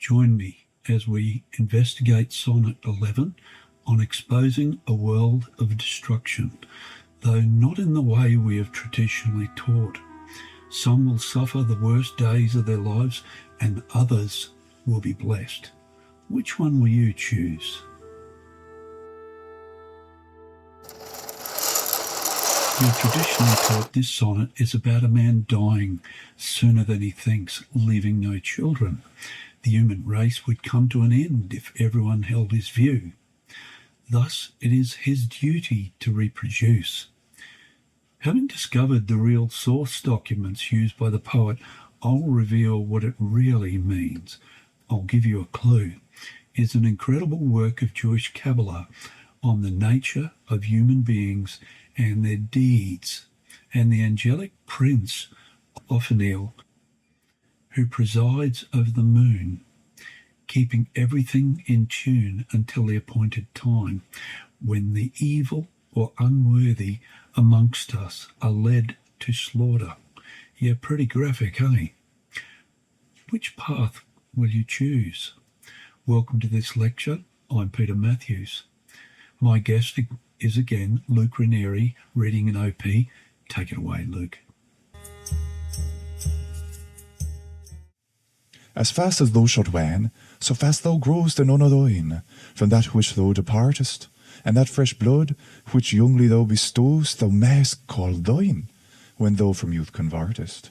Join me as we investigate Sonnet 11 on exposing a world of destruction, though not in the way we have traditionally taught. Some will suffer the worst days of their lives, and others will be blessed. Which one will you choose? We are traditionally taught this sonnet is about a man dying sooner than he thinks, leaving no children. The human race would come to an end if everyone held his view. Thus, it is his duty to reproduce. Having discovered the real source documents used by the poet, I'll reveal what it really means. I'll give you a clue. It's an incredible work of Jewish Kabbalah on the nature of human beings and their deeds, and the angelic prince Othniel, who presides over the moon, keeping everything in tune until the appointed time, when the evil or unworthy amongst us are led to slaughter. Yeah, pretty graphic, eh? Which path will you choose? Welcome to this lecture. I'm Peter Matthews. My guest is again Luke Ranieri, reading an OP. Take it away, Luke. As fast as thou shalt wane, so fast thou growest in honour thine, from that which thou departest, and that fresh blood which youngly thou bestowest thou mayst call thine, when thou from youth convertest.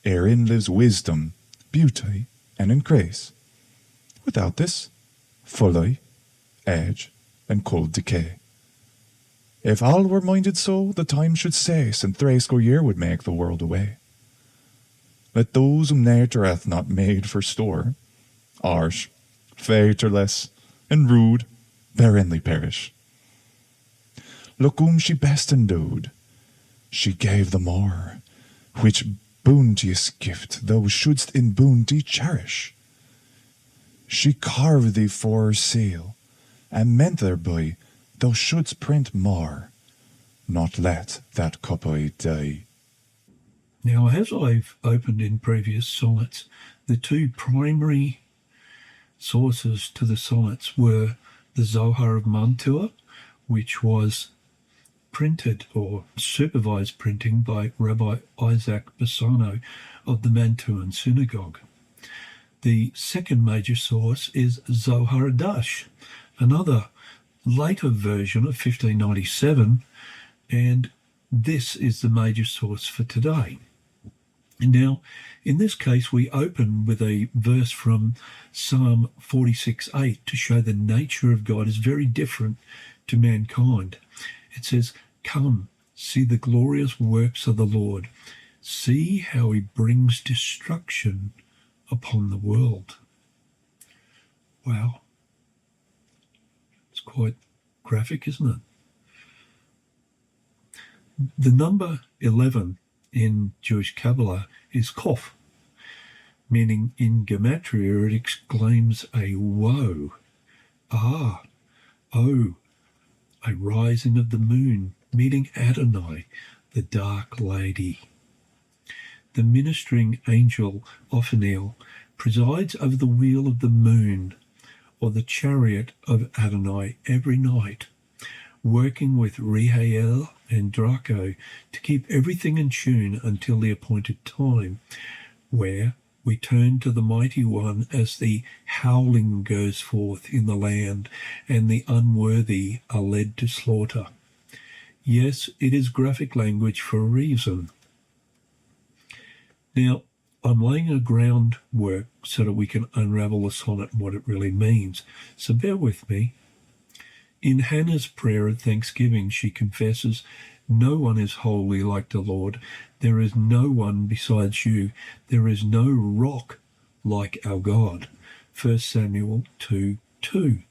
Herein lives wisdom, beauty, and in grace. Without this, folly, age, and cold decay. If all were minded so, the time should cease, and threescore year would make the world away. Let those whom nature hath not made for store, harsh, faithless, and rude, therein perish. Look whom she best endowed, she gave the more, which bounteous gift thou shouldst in bounty cherish. She carved thee for her seal, and meant thereby thou shouldst print more, not let that copy die. Now, as I've opened in previous sonnets, the two primary sources to the sonnets were the Zohar of Mantua, which was printed or supervised printing by Rabbi Isaac Bassano of the Mantuan Synagogue. The second major source is Zohar Adash, another later version of 1597, and this is the major source for today. And now, in this case, we open with a verse from Psalm 46:8 to show the nature of God is very different to mankind. It says, "Come, see the glorious works of the Lord. See how he brings destruction upon the world." Wow. It's quite graphic, isn't it? The number 11 in Jewish Kabbalah is Kof, meaning in Gematria it exclaims a woe. Ah, oh, a rising of the moon, meaning Adonai, the dark lady. The ministering angel Othniel presides over the wheel of the moon, or the chariot of Adonai, every night, working with Rehael and Draco to keep everything in tune until the appointed time, where we turn to the Mighty One as the howling goes forth in the land and the unworthy are led to slaughter. Yes, it is graphic language for a reason. Now, I'm laying a groundwork so that we can unravel the sonnet and what it really means, so bear with me. In Hannah's prayer of thanksgiving, she confesses, "No one is holy like the Lord. There is no one besides you. There is no rock like our God." 1 Samuel 2:2.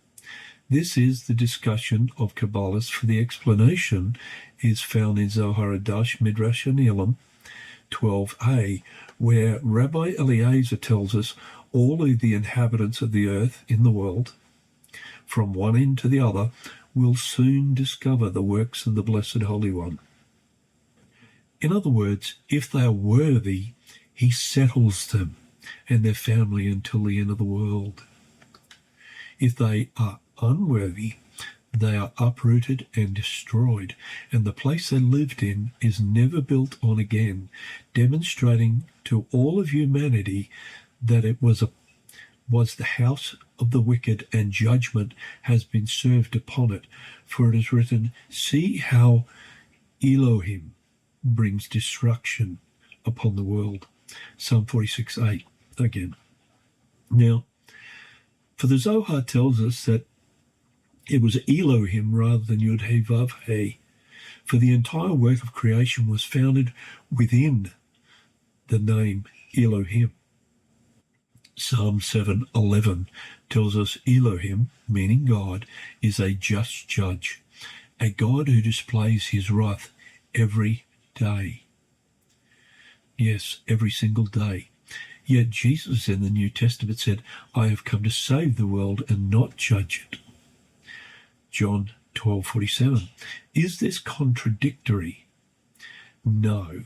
This is the discussion of Kabbalists, for the explanation is found in Zohar Adash Midrash and Elam 12a, where Rabbi Eliezer tells us all of the inhabitants of the earth in the world, from one end to the other, will soon discover the works of the Blessed Holy One. In other words, if they are worthy, he settles them. and their family until the end of the world. If they are unworthy, they are uprooted and destroyed, and the place they lived in is never built on again, demonstrating to all of humanity that it was the house of the wicked, and judgment has been served upon it. For it is written, see how Elohim brings destruction upon the world. Psalm 46:8 again. Now, for the Zohar tells us that it was Elohim rather than Yud He Vav He, for the entire work of creation was founded within the name Elohim. Psalm 7:11 tells us Elohim, meaning God, is a just judge, a God who displays his wrath every day. Yes, every single day. Yet Jesus in the New Testament said, I have come to save the world and not judge it. John 12:47. Is this contradictory? No.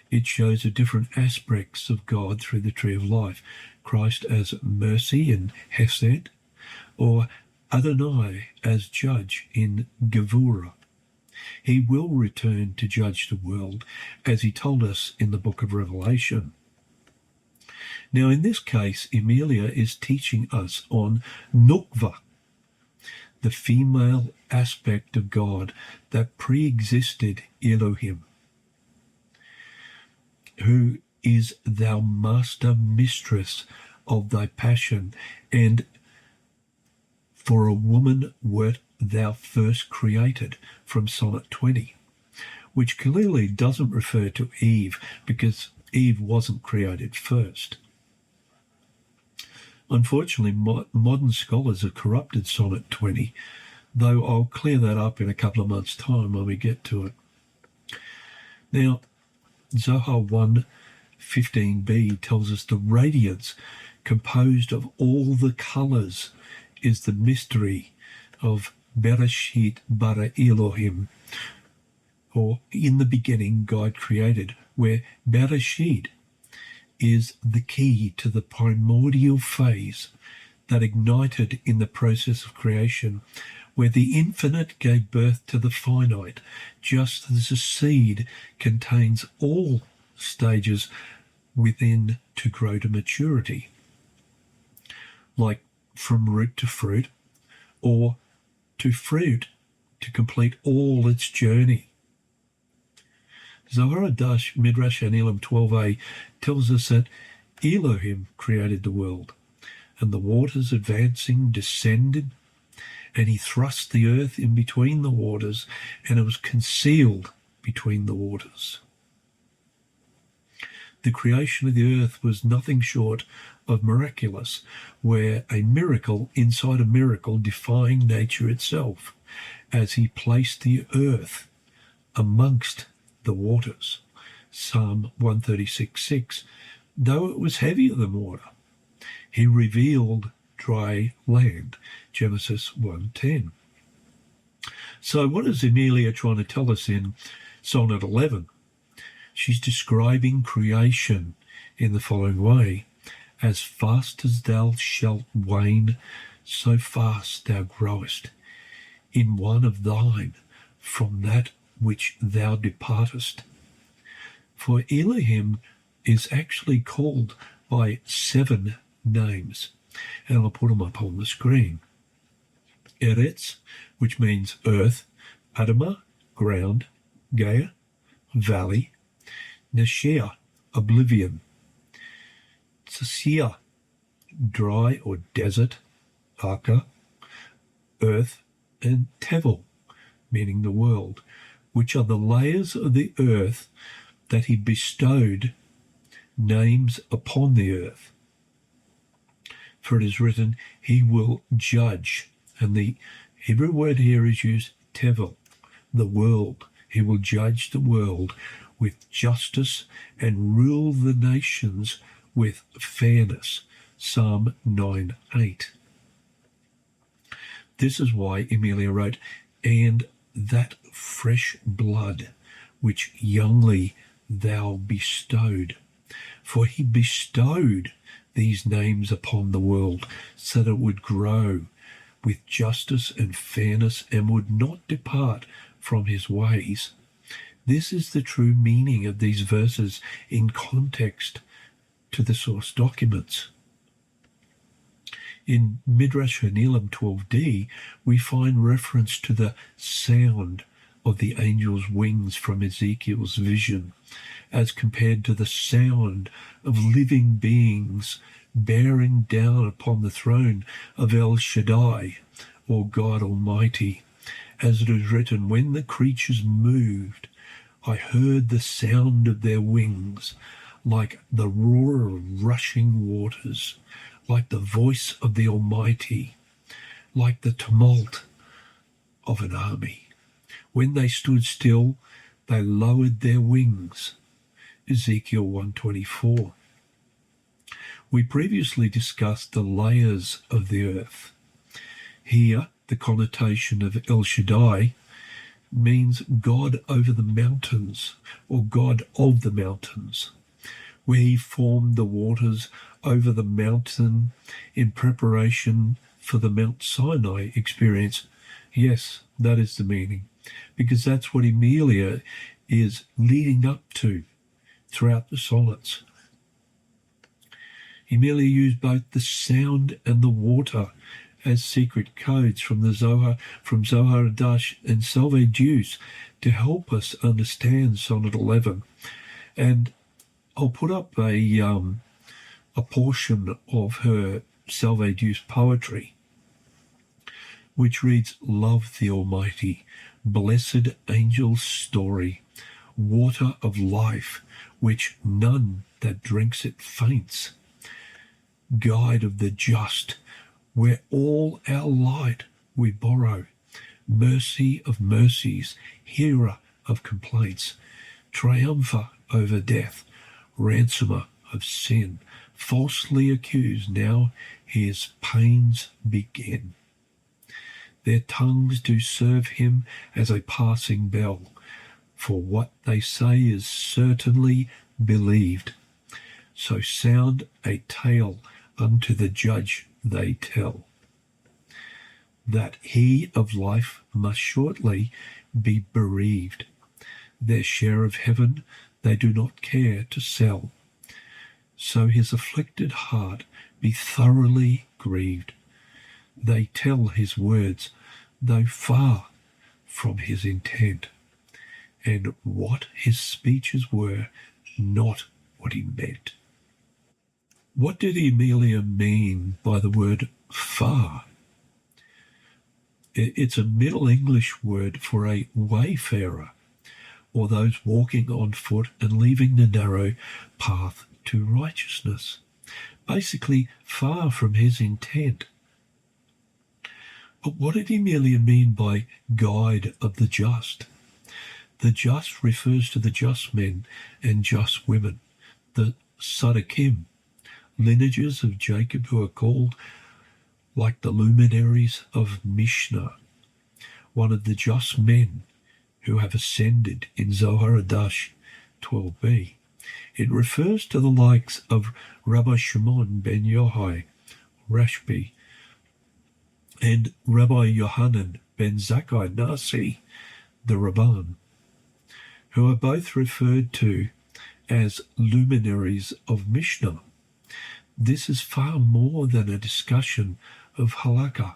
It shows the different aspects of God through the tree of life. Christ as mercy and Hesed, or Adonai as judge in Gevurah. He will return to judge the world, as he told us in the book of Revelation. Now, in this case, Emilia is teaching us on Nukva, the female aspect of God that pre-existed Elohim, who is thou master mistress of thy passion, and for a woman wert thou first created, from Sonnet 20, which clearly doesn't refer to Eve, because Eve wasn't created first. Unfortunately, modern scholars have corrupted Sonnet 20, though I'll clear that up in a couple of months' time when we get to it. Now, Zohar 1:15b tells us the radiance composed of all the colours is the mystery of Bereshit bara Elohim, or in the beginning God created, where Bereshit is the key to the primordial phase that ignited in the process of creation, where the infinite gave birth to the finite, just as a seed contains all stages within to grow to maturity, like from root to fruit, or to fruit to complete all its journey. Zohar Midrash and Elam 12a tells us that Elohim created the world, and the waters advancing descended, and he thrust the earth in between the waters, and it was concealed between the waters. The creation of the earth was nothing short of miraculous, where a miracle inside a miracle defying nature itself, as he placed the earth amongst the waters. Psalm 136:6. Though it was heavier than water, he revealed dry land. Genesis 1:10. So what is Emilia trying to tell us in Sonnet 11? She's describing creation in the following way. As fast as thou shalt wane, so fast thou growest in one of thine from that which thou departest. For Elohim is actually called by 7 names, and I'll put them up on the screen. Eretz, which means earth, Adamah, ground, Gaia, valley, Neshia, oblivion, Tsasia, dry or desert, Aka, earth, and Tevel, meaning the world, which are the layers of the earth that he bestowed names upon the earth. For it is written, he will judge, and the Hebrew word here is used, Tevel, the world. He will judge the world with justice and rule the nations with fairness. Psalm 9:8. This is why Emilia wrote, and that fresh blood which youngly thou bestowed. For he bestowed these names upon the world so that it would grow with justice and fairness and would not depart from his ways. This is the true meaning of these verses in context to the source documents. In Midrash Hanelim 12d, we find reference to the sound of the angel's wings from Ezekiel's vision, as compared to the sound of living beings bearing down upon the throne of El Shaddai, or God Almighty. As it is written, when the creatures moved, I heard the sound of their wings, like the roar of rushing waters, like the voice of the Almighty, like the tumult of an army. When they stood still, they lowered their wings. Ezekiel 1:24. We previously discussed the layers of the earth. Here, the connotation of El Shaddai means God over the mountains, or God of the mountains, where he formed the waters over the mountain in preparation for the Mount Sinai experience. Yes, that is the meaning, because that's what Emilia is leading up to throughout the sonnets. Emilia used both the sound and the water as secret codes from the Zohar, from Zohar Adash and Salve Deus, to help us understand Sonnet 11. And I'll put up a portion of her Salve Deus poetry, which reads, Love the Almighty, blessed angel's story, water of life, which none that drinks it faints, guide of the just, where all our light we borrow, mercy of mercies, hearer of complaints, triumpher over death, ransomer of sin, falsely accused, now his pains begin. Their tongues do serve him as a passing bell, for what they say is certainly believed. So sound a tale unto the judge they tell, that he of life must shortly be bereaved. Their share of heaven they do not care to sell. So his afflicted heart be thoroughly grieved. They tell his words, though far from his intent, and what his speeches were, not what he meant. What did Emilia mean by the word far? It's a Middle English word for a wayfarer, or those walking on foot and leaving the narrow path to righteousness. Basically, far from his intent. But what did Emilia mean by guide of the just? The just refers to the just men and just women, the Sadakim, lineages of Jacob who are called like the luminaries of Mishnah, one of the just men who have ascended in Zohar Adash 12b. It refers to the likes of Rabbi Shimon ben Yochai, Rashbi, and Rabbi Yohanan ben Zakkai Nasi, the Rabban, who are both referred to as luminaries of Mishnah. This is far more than a discussion of halakha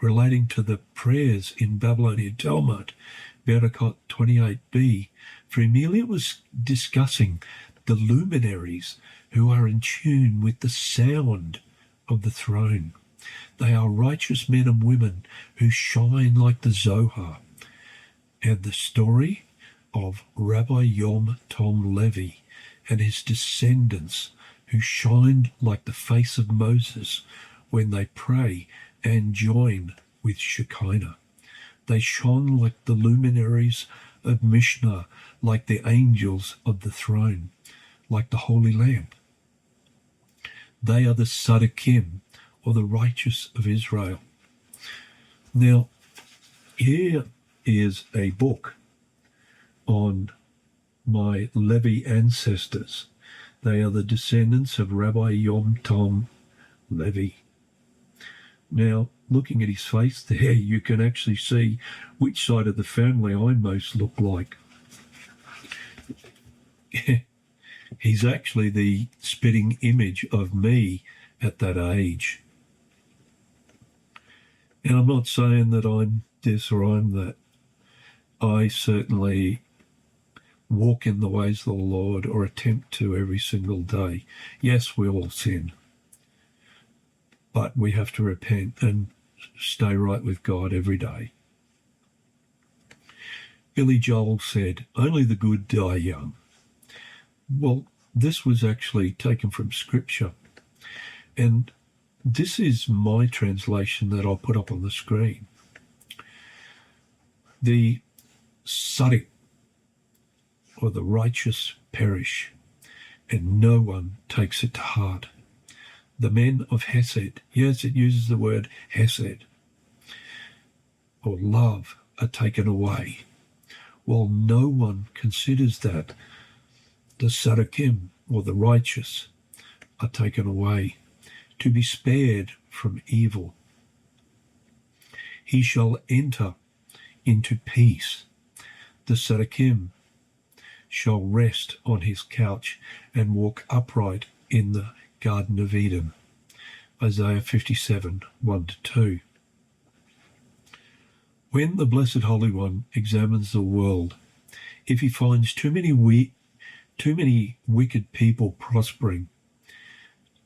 relating to the prayers in Babylonian Talmud, Berakot 28b, for Emilia was discussing the luminaries who are in tune with the sound of the throne. They are righteous men and women who shine like the Zohar. And the story of Rabbi Yom Tom Levi and his descendants who shined like the face of Moses when they pray and join with Shekinah. They shone like the luminaries of Mishnah, like the angels of the throne, like the Holy Lamb. They are the Sadakim, or the righteous of Israel. Now, here is a book on my Levi ancestors They are the descendants of Rabbi Yom Tom Levi. Now, looking at his face there, you can actually see which side of the family I most look like. He's actually the spitting image of me at that age. And I'm not saying that I'm this or I'm that. I certainly walk in the ways of the Lord, or attempt to, every single day. Yes, we all sin, but we have to repent and stay right with God every day. Billy Joel said, "Only the good die young." Well, this was actually taken from Scripture, and this is my translation that I'll put up on the screen. The tzaddik, or the righteous, perish, and no one takes it to heart. The men of Hesed, yes, it uses the word Hesed, or love, are taken away, while no one considers that. The tzaddikim, or the righteous, are taken away, to be spared from evil. He shall enter into peace. The tzaddikim shall rest on his couch and walk upright in the Garden of Eden. Isaiah 57, 1-2. When the Blessed Holy One examines the world, if he finds too many wicked people prospering,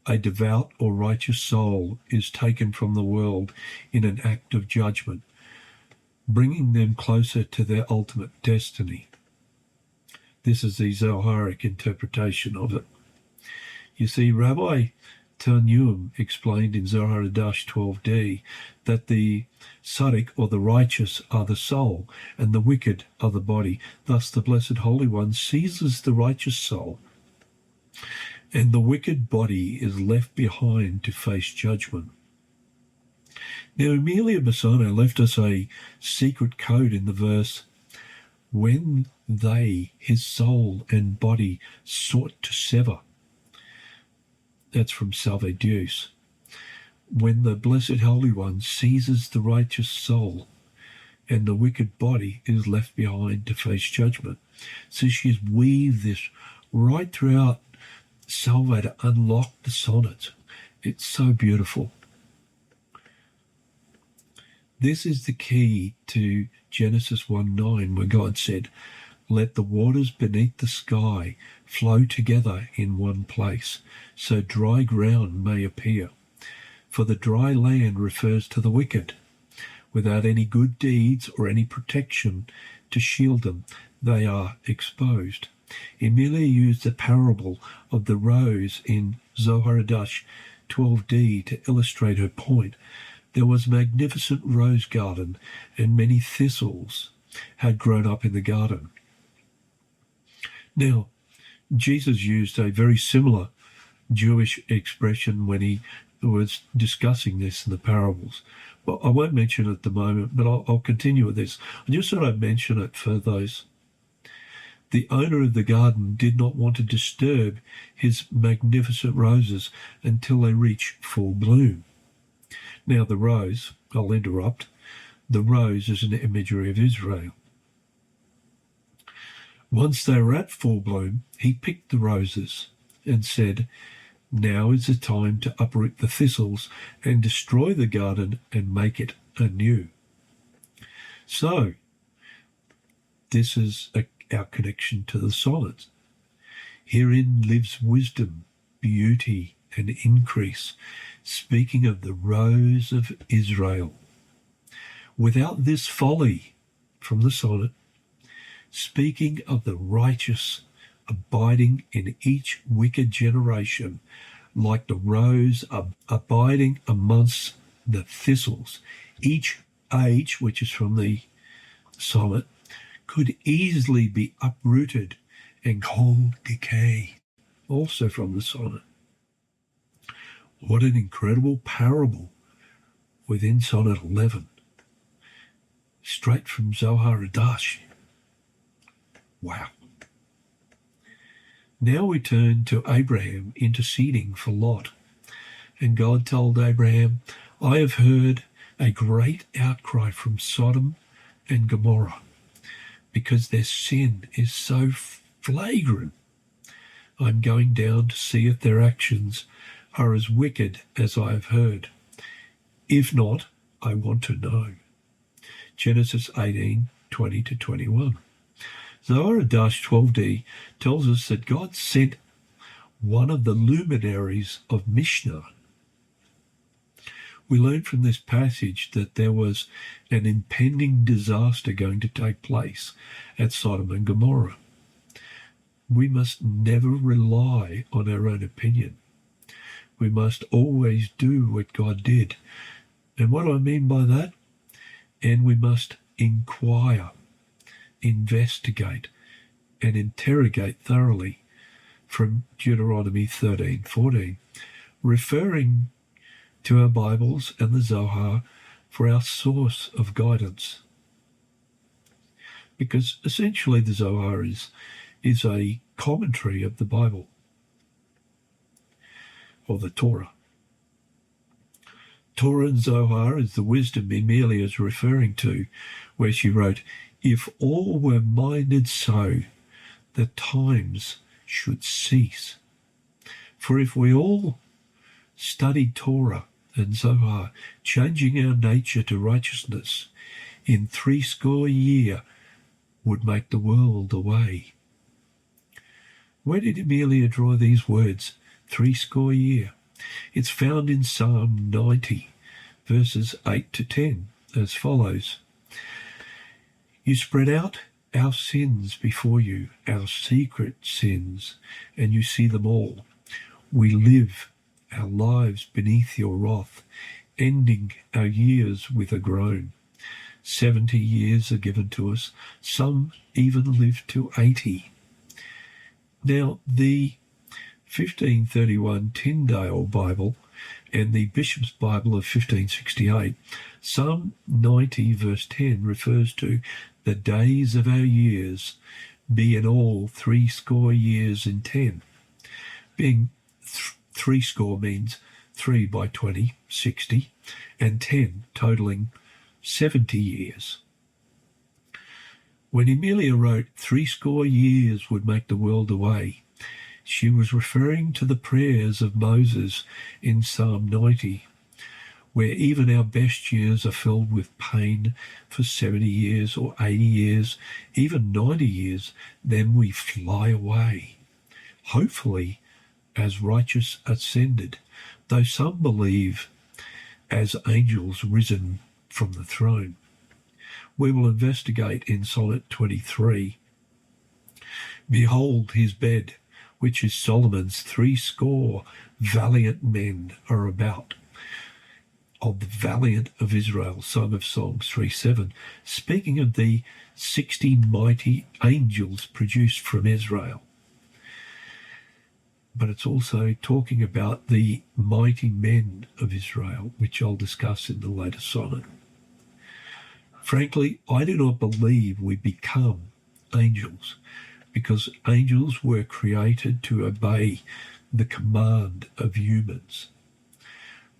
a devout or righteous soul is taken from the world in an act of judgment, bringing them closer to their ultimate destiny. This is the Zoharic interpretation of it. You see, Rabbi Tanum explained in Zohar Hadash 12d that the tzaddik, or the righteous, are the soul, and the wicked are the body. Thus the Blessed Holy One seizes the righteous soul, and the wicked body is left behind to face judgment. Now, Emilia Bassano left us a secret code in the verse, "When they, his soul and body, sought to sever." That's from Salve Deus. When the Blessed Holy One seizes the righteous soul, and the wicked body is left behind to face judgment. So she's weaved this right throughout Salve to unlock the sonnets. It's so beautiful. This is the key to Genesis 1:9, where God said, "Let the waters beneath the sky flow together in one place, so dry ground may appear." For the dry land refers to the wicked. Without any good deeds or any protection to shield them, they are exposed. Emilia used the parable of the rose in Zohar Hadash 12d to illustrate her point. There was a magnificent rose garden, and many thistles had grown up in the garden. Now, Jesus used a very similar Jewish expression when he was discussing this in the parables. Well, I won't mention it at the moment, but I'll continue with this. I just thought I'd mention it for those. The owner of the garden did not want to disturb his magnificent roses until they reach full bloom. Now the rose, I'll interrupt, the rose is an imagery of Israel. Once they were at full bloom, he picked the roses and said, "Now is the time to uproot the thistles and destroy the garden and make it anew." So, this is our connection to the sonnets. Herein lives wisdom, beauty, and increase, speaking of the rose of Israel. Without this folly, from the sonnet, speaking of the righteous abiding in each wicked generation, like the rose abiding amongst the thistles. Each age, which is from the sonnet, could easily be uprooted and cold decay, also from the sonnet. What an incredible parable within Sonnet 11, straight from Zohar Hadash. Wow. Now we turn to Abraham interceding for Lot. And God told Abraham, I have heard a great outcry from Sodom and Gomorrah, because their sin is so flagrant. I'm going down to see if their actions are as wicked as I have heard. If not, I want to know. Genesis 18:20-21. Zohar 12d tells us that God sent one of the luminaries of Mishnah. We learn from this passage that there was an impending disaster going to take place at Sodom and Gomorrah. We must never rely on our own opinion. We must always do what God did. And what do I mean by that? And we must inquire, investigate, and interrogate thoroughly, from Deuteronomy 13:14, referring to our Bibles and the Zohar for our source of guidance. Because essentially the Zohar is a commentary of the Bible, or the Torah. Torah and Zohar is the wisdom Emilia is referring to, where she wrote, if all were minded so, the times should cease. For if we all studied Torah and Zohar, changing our nature to righteousness, in 80 years would make the world away. Where did Emilia draw these words, 80 years? It's found in Psalm 90, verses 8-10, as follows. You spread out our sins before you, our secret sins, and you see them all. We live our lives beneath your wrath, ending our years with a groan. 70 years are given to us, some even live to 80. Now, the 1531 Tyndale Bible and the Bishop's Bible of 1568, Psalm 90 verse 10 refers to the days of our years be in all 80 years and 10. Being 80 means 3 by 20, 60, and 10 totaling 70 years. When Emilia wrote 80 years would make the world away, she was referring to the prayers of Moses in Psalm 90, where even our best years are filled with pain for 70 years or 80 years, even 90 years, then we fly away, hopefully as righteous ascended, though some believe as angels risen from the throne. We will investigate in Sonnet 23. Behold his bed, which is Solomon's 80 valiant men are about. Of the valiant of Israel, Song of Songs 3:7, speaking of the 60 mighty angels produced from Israel. But it's also talking about the mighty men of Israel, which I'll discuss in the later sonnet. Frankly, I do not believe we become angels, because angels were created to obey the command of humans.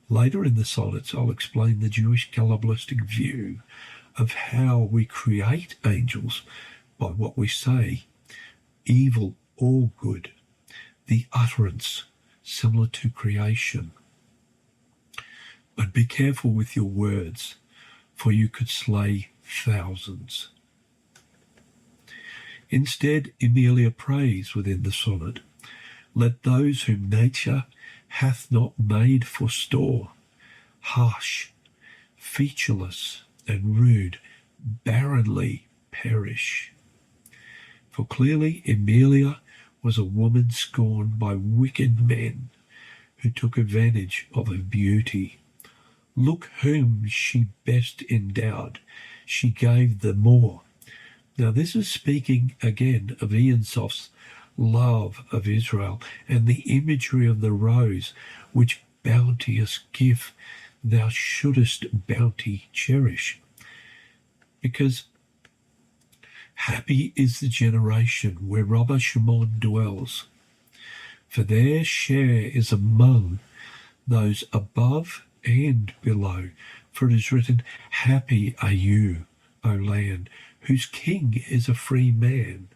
Later in the sonnets, I'll explain the Jewish Kabbalistic view of how we create angels by what we say, evil or good, the utterance similar to creation. But be careful with your words, for you could slay thousands. Instead, Emilia prays within the sonnet, let those whom nature hath not made for store, harsh, featureless, and rude, barrenly perish. For clearly Emilia was a woman scorned by wicked men who took advantage of her beauty. Look whom she best endowed, she gave the more. Now this is speaking again of Aesop's love of Israel and the imagery of the rose, which bounteous gift thou shouldest bounty cherish. Because happy is the generation where Rabbi Shimon dwells. for their share is among those above and below. For it is written, happy are you, O land, whose king is a free man.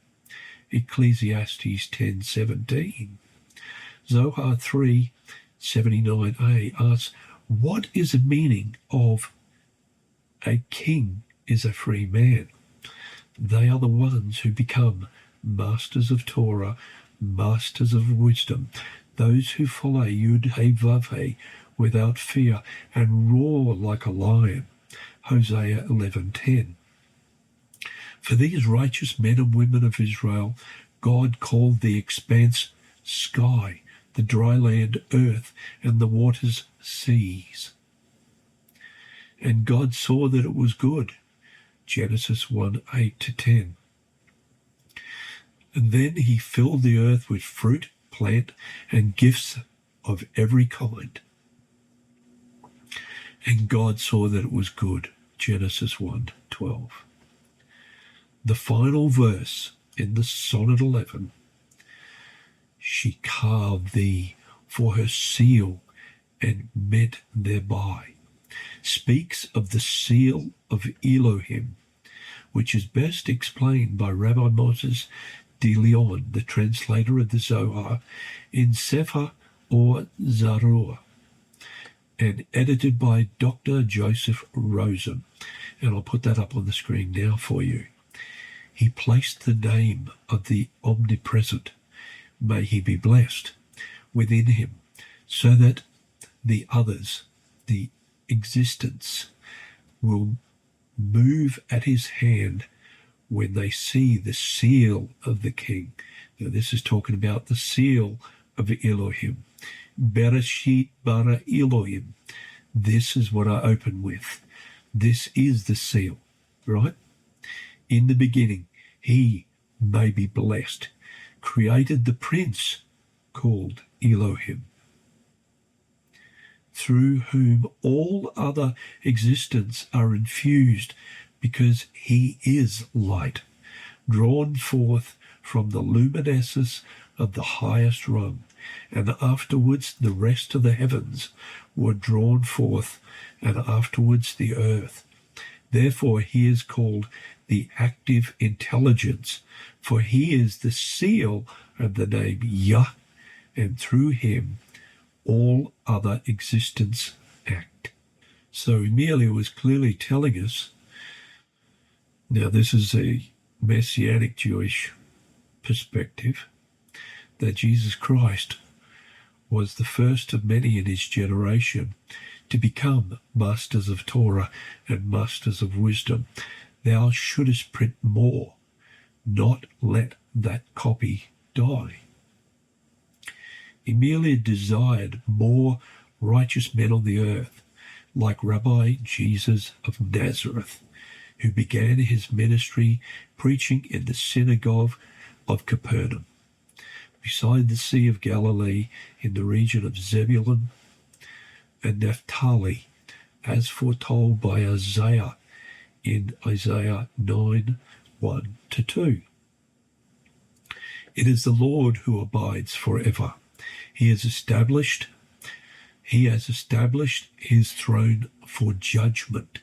Ecclesiastes 10:17. Zohar 3:79a asks, what is the meaning of a king is a free man? They are the ones who become masters of Torah, masters of wisdom, those who follow Yud-He-Vav-He without fear and roar like a lion. Hosea 11:10. For these righteous men and women of Israel, God called the expanse sky, the dry land earth, and the waters seas. And God saw that it was good. Genesis 1:8-10. And then he filled the earth with fruit, plant, and gifts of every kind. And God saw that it was good. Genesis 1:12. The final verse in the Sonnet 11, she carved thee for her seal and met thereby, speaks of the seal of Elohim, which is best explained by Rabbi Moses de Leon, the translator of the Zohar, in Sefer or Zarur, and edited by Dr. Joseph Rosen. And I'll put that up on the screen now for you. He placed the name of the omnipresent, may he be blessed, within him, so that the others, the existence, will move at his hand when they see the seal of the king. Now this is talking about the seal of Elohim. Bereshit bara Elohim. This is what I open with. This is the seal, right? In the beginning, he may be blessed, created the prince called Elohim, through whom all other existence are infused, because he is light, drawn forth from the luminescence of the highest rung, and afterwards the rest of the heavens were drawn forth, and afterwards the earth. Therefore he is called the active intelligence, for he is the seal of the name Yah, and through him all other existence act. So Emilia was clearly telling us, now this is a Messianic Jewish perspective, that Jesus Christ was the first of many in his generation to become masters of Torah and masters of wisdom. Thou shouldest print more, not let that copy die. Emilia desired more righteous men on the earth, like Rabbi Jesus of Nazareth, who began his ministry preaching in the synagogue of Capernaum, beside the Sea of Galilee, in the region of Zebulun and Naphtali, as foretold by Isaiah in Isaiah 9:1-2. It is the Lord who abides forever. He has established his throne for judgment.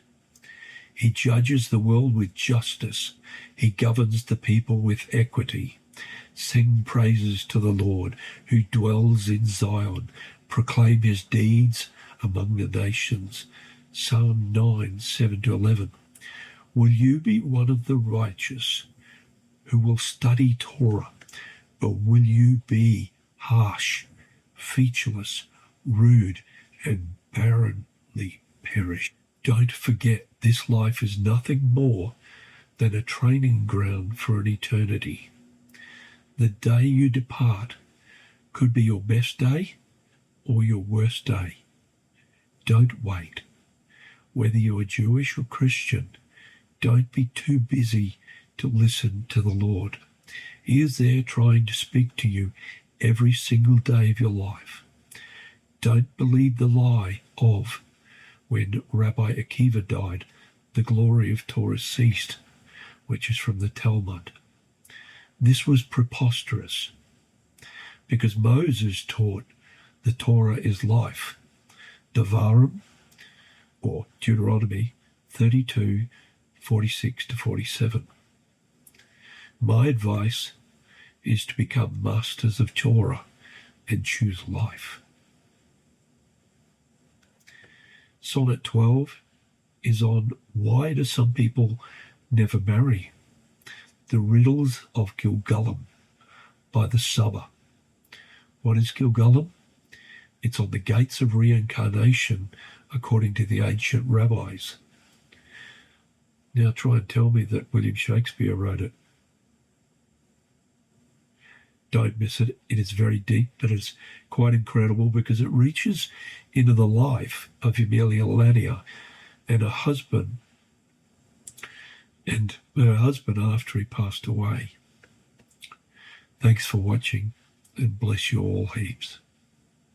He judges the world with justice. He governs the people with equity. Sing praises to the Lord who dwells in Zion. Proclaim his deeds among the nations. Psalm 9:7-11. Will you be one of the righteous who will study Torah, or will you be harsh, featureless, rude, and barrenly perish? Don't forget, this life is nothing more than a training ground for an eternity. The day you depart could be your best day or your worst day. Don't wait. Whether you are Jewish or Christian, don't be too busy to listen to the Lord. He is there trying to speak to you every single day of your life. Don't believe the lie of, when Rabbi Akiva died, the glory of Torah ceased, which is from the Talmud. This was preposterous. because Moses taught the Torah is life. Devarim, or Deuteronomy 32, 46 to 47. My advice is to become masters of Torah and choose life. Sonnet 12 is on why do some people never marry? The Riddles of Gilgulum by the Summer. What is Gilgulum? It's on the gates of reincarnation according to the ancient rabbis. Now try and tell me that William Shakespeare wrote it. Don't miss it. It is very deep, but it's quite incredible because it reaches into the life of Emilia Lanier and her husband after he passed away. Thanks for watching, and bless you all heaps.